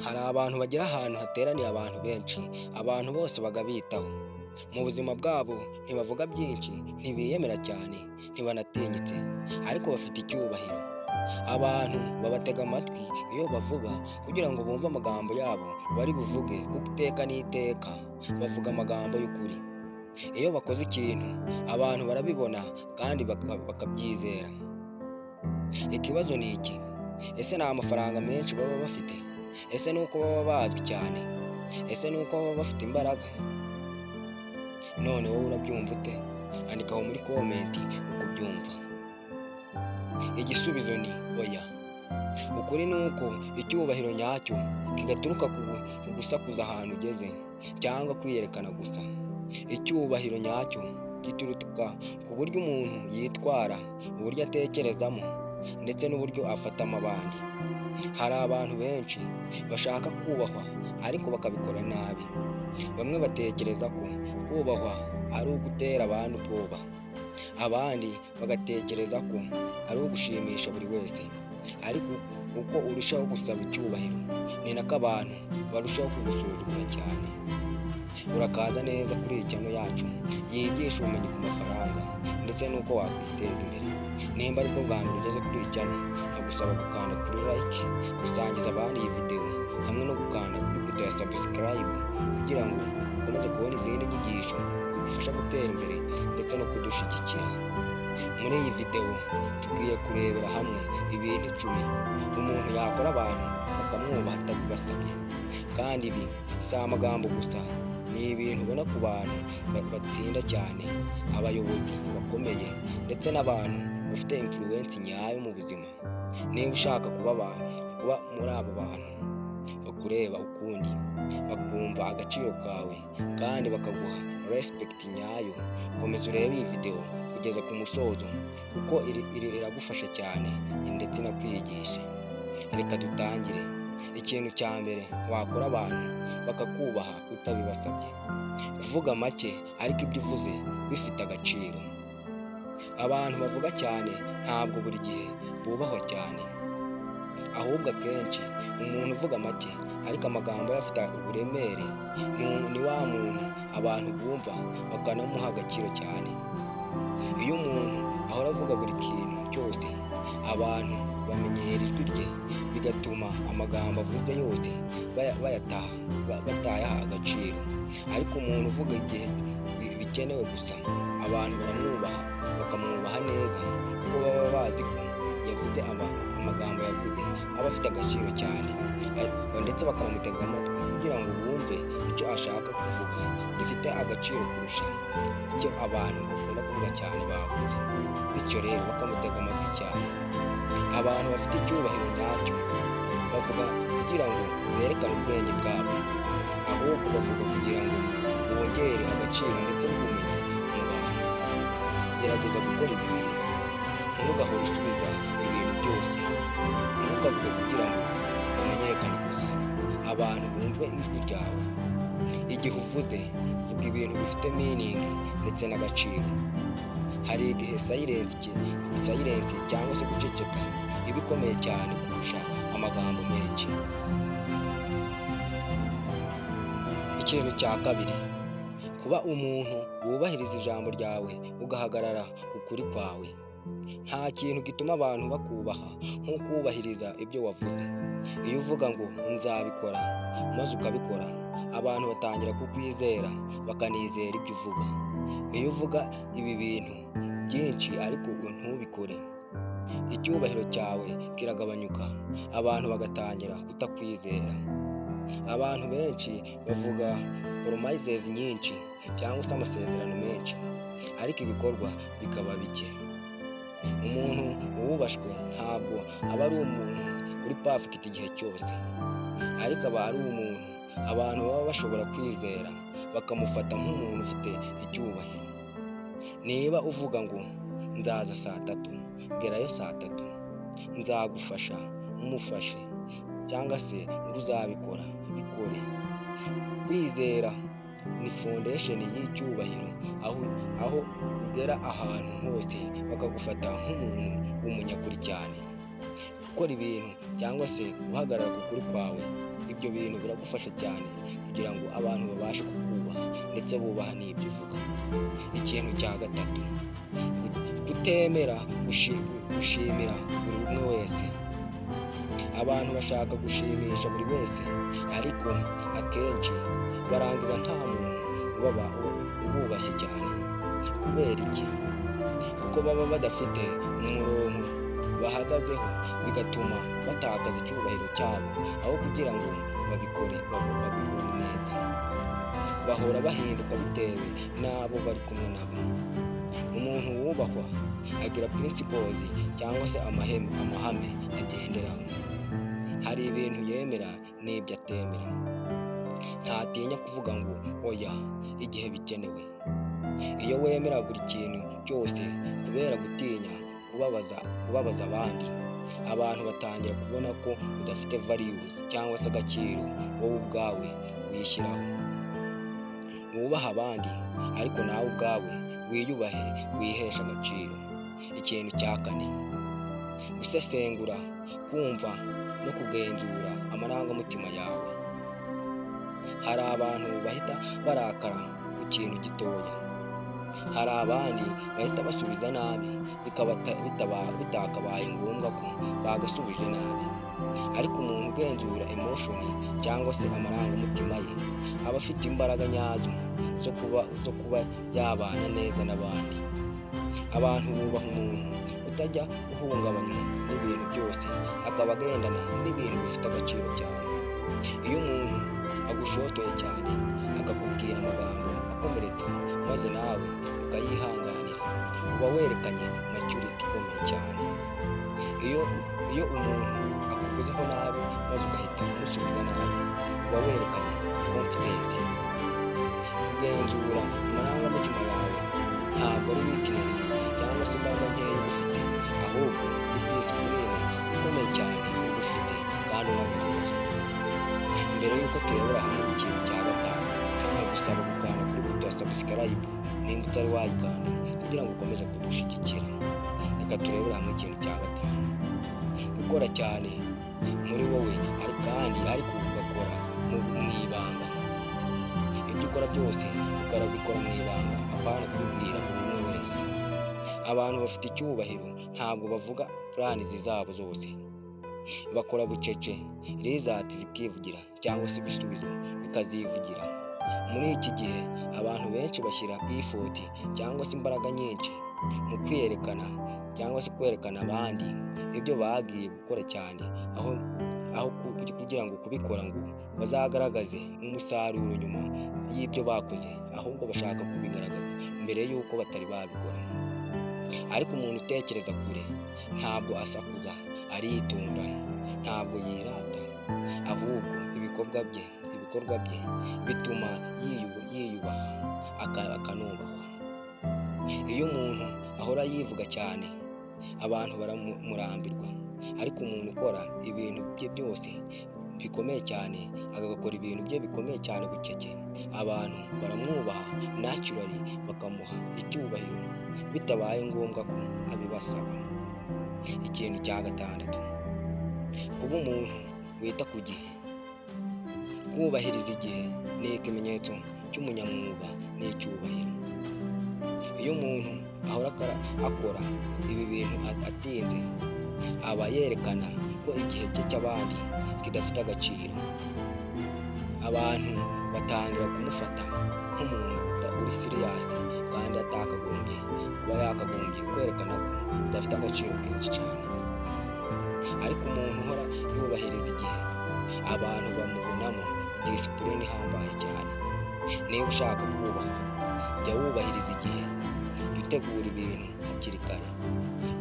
Hari abantu bagera ahantu hateraniye abantu benshi, abantu bose bagabitaho. Mu buzima bwabo ntibavuga byinshi, ntibiyemera cyane, ntibanatinyitse, ariko bafite icyubahiro. Abantu babatega amatwi iyo bavuga kugira ngo bumve amagambo yabo bari buvuge, kuko iteka n'iteka bavuga amagambo y'ukuri. Iyo bakoze ikintu abantu barabibona kandi bakabyizera. Ikibazo ni iki? Ese ni amafaranga menshi baba bafite? Ese ni uko baba bazwi cyane? Ese ni uko baba bafite imbaraga? None wowe urabyumva ute? Andika aho muri komenti uko ubyumva. Igisubizo ni oya. Ukuri ni uko icyubahiro nyacyo kigaturuka ku gusakuza ahantu ugeze cyangwa kwiyerekana gusa. Icyubahiro nyacyo gituruka ku buryo umuntu yitwara, uburyo atekerezamo, ndetse n'uburyo afatamo abandi. Hari abantu benshi bashaka kubahwa ariko bakabikora nabi. Bamwe batekereza ko kubahwa ari ugutera abandi ubwoba, abandi bagatekereza ko ari ugushimisha buri wese. Ariko uko urushaho gusaba icyubahiro, ni nako abantu barushaho kugusuzugura cyane. Urakaza neza kuri iyi channel yacu yigisha ubumenyi ku mafaranga ndetse n'uko wakwiteza imbere. Nimba ari bwo bwa mbere ugeze kuri iyi channel, nkagusaba gukanda kuri like, gusangiza abandi iyi video, hamwe no gukanda kuri buto ya subscribe kugira ngo ukomeze kubona izindi nyigisho zigufasha gutera imbere ndetse no kudushyigikira. Muri iyi video tugiye kurebera hamwe ibintu 10 umuntu yakora abantu bakamwubaha atabibasabye. Kandi ibi si amagambo gusa, ni ibintu ubona ku bantu batsinda cyane, abayobozi bakomeye ndetse n'abantu bafite influence nyayo mu buzima. Niba ushaka kuba muri abo bantu bakureba ukundi, bakumva agaciro kawe kandi bakaguha respect nyayo, komeza urebe iyi video kugeza ku musozo kuko iragufasha cyane ndetse no kwigisha. Reka dutangire. Ikintu cya mbere wakora abantu bakakubaha utabibasabye. Kuvuga make ariko ibyo uvuze bifite agaciro. Abantu bavuga cyane ntabwo buri gihe bubahwa cyane, ahubwo akenshi umuntu uvuga make ariko amagambo ye afite uburemere ni wa muntu abantu bumva bakanamuha agaciro cyane. Iyo umuntu ahora avuga buri kintu cyose, abantu bamenyera ijwi rye, bigatuma amagambo avuze yose batayaha agaciro. Ariko umuntu uvuga igihe bikenewe gusa, abantu baramwubaha, bakamwubaha neza kuko baba bazi ko yavuze amagambo yavuze aba afite agaciro cyane, ndetse bakamutega amatwi kugira ngo bumve icyo ashaka kuvuga gifite agaciro kurusha icyo abantu bakunda kuvuga cyane bavuze. Bityo rero bakamutega amatwi cyane. Abantu bafite icyubahiro nyacyo bavuga kugira ngo berekane ubwenge bwabo, ahubwo bavuga kugira ngo bongere agaciro ndetse n'ubumenyi mu bantu. Gerageza gukora ibi bintu, ntugahore usubiza ibintu byose, ntukavuge kugira ngo umenyekane gusa, abantu bumve ijwi ryawe. Igihe uvuze, vuga ibintu bifite meaning ndetse n'agaciro. Hari igihe silence cyangwa se guceceka iba ikomeye cyane kurusha amagambo menshi. Ikintu cya kabiri, kuba umuntu wubahiriza ijambo ryawe ugahagarara ku kuri kwawe. Nta kintu gituma abantu bakubaha nko kubahiriza ibyo wavuze. Iyo uvuga ngo nzabikora maze ukabikora, abantu batangira kukwizera bakanizera ibyo uvuga. Iyo uvuga ibi bintu byinshi ariko ntubikore, icyubahiro cyawe kiragabanyuka, abantu bagatangira kutakwizera. Abantu benshi bavuga promises nyinshi cyangwa se amasezerano menshi, ariko ibikorwa bikaba bike. Umuntu wubashwe ntabwo aba ari umuntu uri perfect igihe cyose, ariko aba ari umuntu abantu baba bashobora kwizera, bakamufata nk'umuntu ufite icyubahiro. Niba uvuga ngo nzaza saa 3, gerayo saa 3, nzagufasha umufashe, cyangwa se uzabikora bikore. Kwizera ni foundation y'icyubahiro, aho ugera ahantu hose bakagufata nk'umuntu w'umunyakuri cyane. gukora ibintu cyangwa se guhagarara ku kuri kwawe. Ibyo bintu biragufasha cyane kugira ngo abantu babashe kukubaha ndetse bubaha n'ibyo uvuga. Ikintu cya gatatu, kutemera gushimira buri umwe wese. Abantu bashaka gushimisha buri wese, ariko akenshi barangiza nta muntu ububashye cyane. Kubera iki? Kuko baba badafite umurongo bahagazeho, bigatuma batakaza icyubahiro cyabo, aho kugira ngo babibone neza. Bahora bahinduka bitewe n'abo bari kumwe nabo. Umuntu wubahwa agira principles cyangwa se amahame agenderaho. Hari ibintu yemera n'ibyo atemera. Ntatinya kuvuga ngo oya igihe bikenewe. Iyo wemera buri kintu cyose kubera gutinya kubabaza abandi, abantu batangira kubona ko udafite values cyangwa se agaciro wowe ubwawe wishyiraho. Wubaha abandi ariko nawe ubwawe wiyubahe, wihesha agaciro. Ikintu cya kane, gusesengura, kumva no kugenzura amarangamutima yawe. Hari abantu bahita barakara ku kintu gitoya, hari abandi bahita basubiza nabi bitakabaye ngombwa ko bagasubije nabi. Ariko umuntu ugenzura emotion cyangwa se amarangamutima ye aba afite imbaraga nyazo zo kuba yabana neza n'abandi. Abantu bubaha umuntu utajya uhungabanywa n'ibintu byose, akaba agendana n'ibintu bifite agaciro cyane. Iyo umuntu agushotoye cyane akakubwira amagambo akomeretsa maze nawe ukayihanganira, uba werekanye maturity ikomeye cyane. Iyo umuntu akuvuzeho nabi maze ugahita umusubiza nabi, uba werekanye confidence. Kugenzura amarangamutima yawe ntabwo ari weakness cyangwa se imbaraga nkeya ufite, ahubwo ni discipline ikomeye cyane ufite kandi unagaragaza. Mbere y'uko turebera hamwe ikintu cya gatanu, ndagusaba gukanda kuri buto ya subscribe nimba utari wayikanda kugira ngo ukomeze kudushyigikira. Reka turebera hamwe ikintu cya gatanu, gukora cyane muri wowe ariko ugakora mu ibanga. Ibyo ukora byose ukabikora mu ibanga, apana kubibwira buri umwe wese. Abantu bafite icyubahiro ntabwo bavuga plans zabo zose, bakora bucece, result zikivugira cyangwa se ibisubizo bikazivugira. Muri iki gihe abantu benshi bashyira effort cyangwa se imbaraga nyinshi mu kwiyerekana cyangwa se kwerekana abandi ibyo bagiye gukora cyane, aho kugira ngo kubikora ngo bazagaragaze umusaruro nyuma y'ibyo bakoze, ahubwo bashaka kubigaragaza mbere y'uko batari babikora. Ariko umuntu utekereza kure ntabwo asakuza, aritonda, ntabwo yirata, ahubwo ibikorwa bye bituma yiyubaha akanubahwa. Iyo umuntu ahora yivuga cyane abantu baramurambirwa, ariko umuntu ukora ibintu bye byose bikomeye cyane, agakora ibintu bye bikomeye cyane bucece, abantu baramwubaha naturally, bakamuha icyubahiro bitabaye ngombwa ko abibasaba. Ikintu cya gatandatu, kuba umuntu wita ku gihe. Kubahiriza igihe ni ikimenyetso cy'umunyamwuga n'icyubahiro. Iyo umuntu ahora akora ibi bintu atinze, aba yerekana ko igihe cye cy'abandi kidafite agaciro. Abantu batangira kumufata nk'umuntu uri serious kandi atakagombye kwerekana ko adafite agaciro kenshi cyane. Ariko umuntu uhora yubahiriza igihe, abantu bamubonamo discipline ihambaye cyane. Niba ushaka kubaha, jya wubahiriza igihe, jya utegura ibintu hakiri kare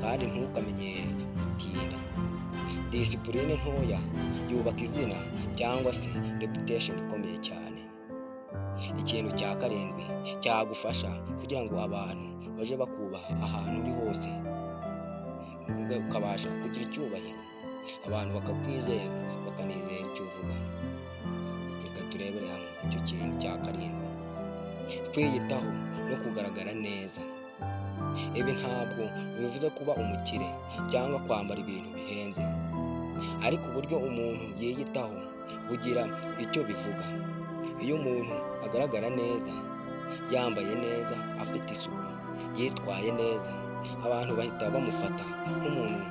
kandi ntukamenyere gutinda. Discipline ntoya yubaka izina cyangwa se reputation ikomeye cyane. Ikintu cya karindwi cyagufasha kugira ngo abantu baje bakubaha ahantu uri hose, ukabasha kugira icyubahiro, abantu bakakwizera, bakanizera icyo uvuga. Reka turebere hamwe icyo kintu cya karindwi, kwiyitaho no kugaragara neza. Ibi ntabwo bivuze kuba umukire cyangwa kwambara ibintu bihenze, ariko uburyo umuntu yiyitaho bugira icyo bivuga. Iyo umuntu agaragara neza, yambaye neza, afite isuku, yitwaye neza, abantu bahita bamufata nk'umuntu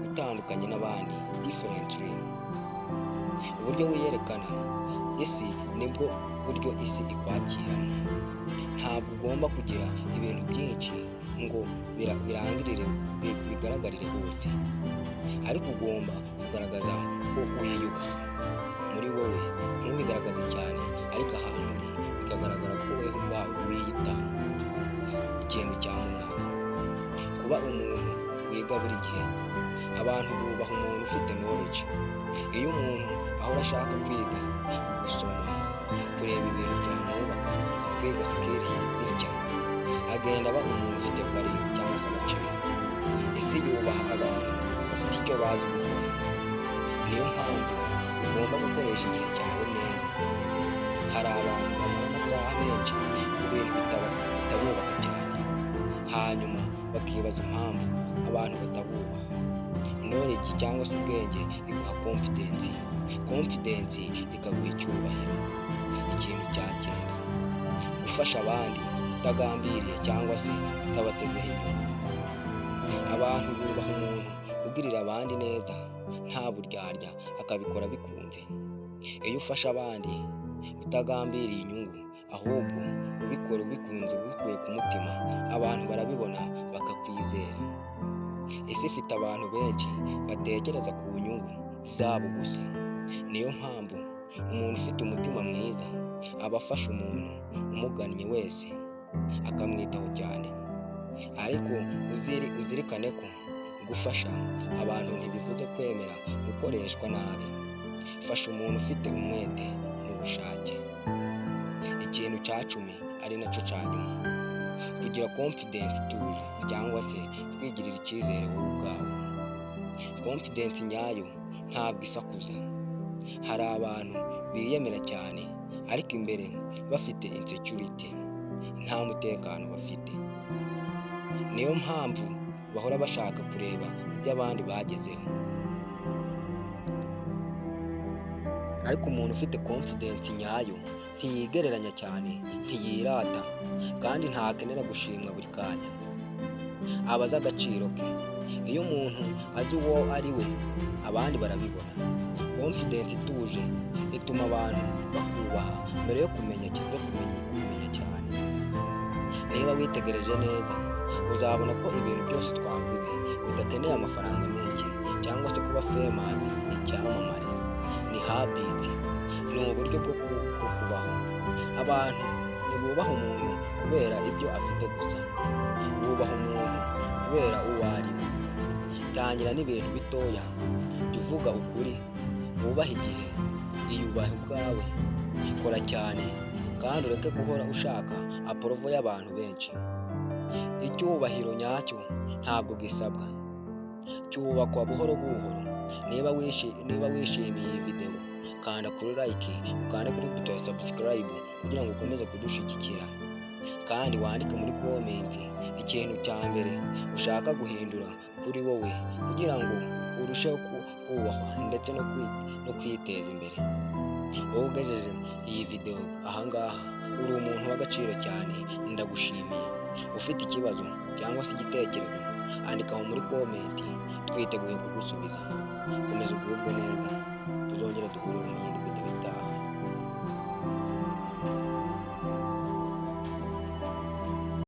utandukanye n'abandi, differently. Uburyo wiyerekana isi nibwo buryo isi ikwakiramo. Ntabwo ugomba kugira ibintu byinshi ngo birangirire bigaragarire hose, ariko ugomba kugaragaza ko wiyubaha muri wowe, ntubigaragaze cyane, ariko ahantu uri bikagaragara ko wowe ubwawe wiyitaho. Ikintu cya munani, kuba umuntu wiga buri gihe. Abantu bubaha umuntu ufite knowledge. Iyo umuntu ahora ashaka kwiga, gusoma, kureba ibintu byamwubaka, kwiga skill nshya, agenda aba umuntu ufite value cyangwa se agaciro. Isi yubaha abantu bafite icyo bazi gukora. Niyo mpamvu ugomba gukoresha igihe cyawe neza. Hari abantu bamara amasaha menshi ku bintu bitabubaka cyane, hanyuma bakibaza impamvu abantu batabubaha. Knowledge cyangwa se ubwenge iguha confidence, confidence ikaguha icyubahiro. Ikintu cya cyenda, gufasha abandi utagambiriye cyangwa se utabatezeho inyungu. Abantu bubaha umuntu ugirira abandi neza nta buryarya, akabikora bikunze. Iyo ufasha abandi utagambiriye inyungu, ahubwo ubikora ubikunze, ubikuye ku mutima, abantu barabibona bakakwizera. Isi ifite abantu benshi batekereza ku nyungu zabo gusa. Niyo mpamvu umuntu ufite umutima mwiza aba afasha umuntu umugannye wese, akamwitaho cyane. Ariko uzirikane ko gufasha abantu ntibivuze kwemera gukoreshwa nabi. Fasha umuntu ufite umwete n'ubushake. Ikintu cya 10 ari nacyo cya nyuma, kugira confidence ituje cyangwa se kwigirira icyizere wowe ubwawe. Confidence nyayo ntabwo isakuza. Hari abantu biyemera cyane, ariko imbere bafite insecurity, nta mutekano bafite. Niyo mpamvu bahora bashaka kureba ibyo abandi bagezeho. Ariko umuntu ufite confidence nyayo ntiyigereranya cyane, ntiyirata, kandi ntakenera gushimwa buri kanya. Aba azi agaciro ke. Iyo umuntu azi uwo ari we, abandi barabibona. Confidence ituje ituma abantu bakubaha mbere yo kumenya cyane. Niba witegereje neza, uzabona ko ibintu byose twavuze bidakeneye amafaranga menshi cyangwa se kuba famous, icyamamare. Ni habits, ni uburyo bwo kubaho. Abantu ntibubaha umuntu kubera ibyo afite gusa, bubaha umuntu kubera uwo ari we. Tangira n'ibintu bitoya, jya uvuga ukuri, wubahe igihe, iyubahe ubwawe, kora cyane, kandi ureke guhora ushaka approval y'abantu benshi. Icyubahiro nyacyo ntabwo gisabwa, cyubakwa buhoro buhoro. Niba wishimiye iyi video, kanda kuri like, ukanda kuri buto ya subscribe kugira ngo ukomeze kudushyigikira, kandi wandike muri comment ikintu cya mbere ushaka guhindura kuri wowe kugira ngo urusheho kubahwa ndetse no kwiteza imbere. Wowe ugejeje iyi video ahangaha, uri umuntu w'agaciro cyane, ndagushimiye. Ufite ikibazo cyangwa se igitekerezo, andika aho muri comment, twiteguye kugusubiza. Komeza ugubwe neza.